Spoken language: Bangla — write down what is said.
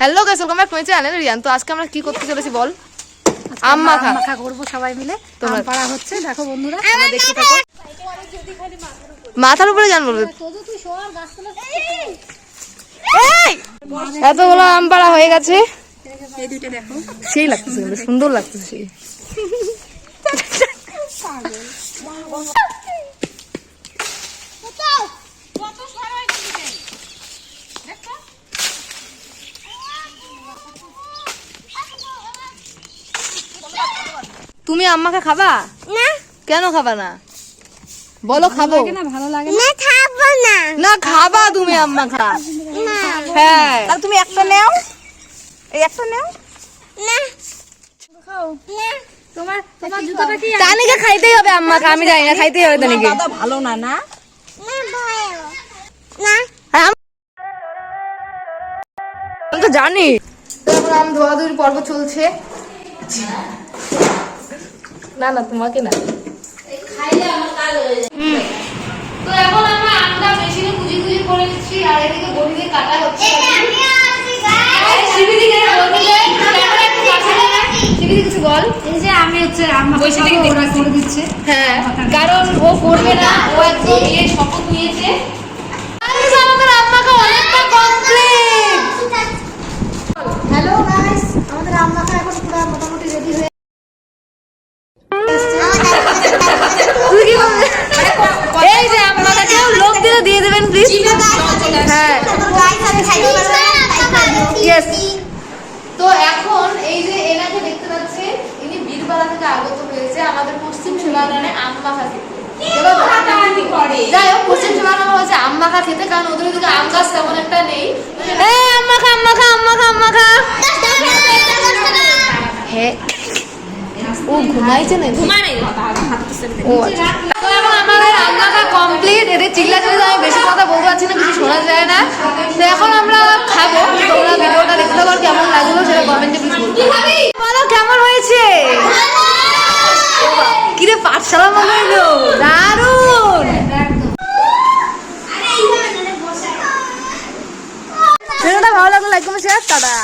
Hello guys, welcome back to my channel Riyan. তো আজকে আমরা কি করতে চলেছি বল? আম মাখা করব সবাই মিলে। আম পাড়া হচ্ছে, দেখো বন্ধুরা, তোমরা দেখতে থাকো। মাথার উপরে জান বলবে তুই সর গাছতলা। এই এতগুলো আম পাড়া হয়ে গেছে। এই দুইটা দেখো, সেই লাগতেছে, সুন্দর লাগতেছে সেই। তুমি আম মাখা খাবা না? কেন খাবা না বলো? খাবো না, ভালো লাগে না, খাবো না। না খাবা তুমি আম মাখা? হ্যাঁ, তাহলে তুমি একটা নাও, এই একটা নাও না, খাও না। তোমার জুতোটা কি? তানিকে খাইতেই হবে আম মাখা, আমি জানি না, খাইতেই হবে তানিকে। দাদা ভালো না না না, আমি তো জানি। তো এখন আম ধোয়াধুয়ির পর্ব চলছে। না না তোমাকে না, তো এখন আমরা আমটা মেশিনে কুচি কুচি করে নিচ্ছি, আর এদিকে বড়ি দিয়ে কাটা হচ্ছে। কিছু বল। এই যে আমি হচ্ছে ওরা করে দিচ্ছে। হ্যাঁ, কারণ ও করবে না, ও একদম শপথ নিয়েছে। আমাদের আম মাখা অনেকটা কমপ্লিট। হ্যালো গাইস, আমাদের আম মাখা এখন পুরো মোটামুটি রেডি হয়ে এই যে আপনারা কেউ লোক দিলে দিয়ে দেবেন প্লিজ। হ্যাঁ ইয়েস। তো এখন এই যে এনাকে দেখতে পাচ্ছেন, ইনি বীরবালা থেকে আগত হয়েছে আমাদের পশ্চিম সীমানায় আম মাখা খেতে। যাই হোক, পশ্চিম সীমানা হচ্ছে আম মাখা খেতে, কারণ ওদের ওদিকে আম গাছ তেমন একটা নেই। আম মাখা আম মাখা আম মাখা আম মাখা। হ্যাঁ, ও ঘুমাইছে না? ও আচ্ছা। তো এখন আমাদের আম মাখা কমপ্লিট। এদের চিল্লাচিল্লি আমি বেশি কথা বলতে পারছি না, কিছু শোনা যায় না। তো এখন আমরা খাবো। তোমরা ভিডিওটা দেখতে পারো, কেমন লাগলো সেটা কমেন্টে প্লিজ বলো। কেমন হয়েছে? কিরে পাঠশালা মনে হইলো, দারুন। ভিডিওটা ভালো লাগলো লাইক কমেন্ট শেয়ার, টাটা।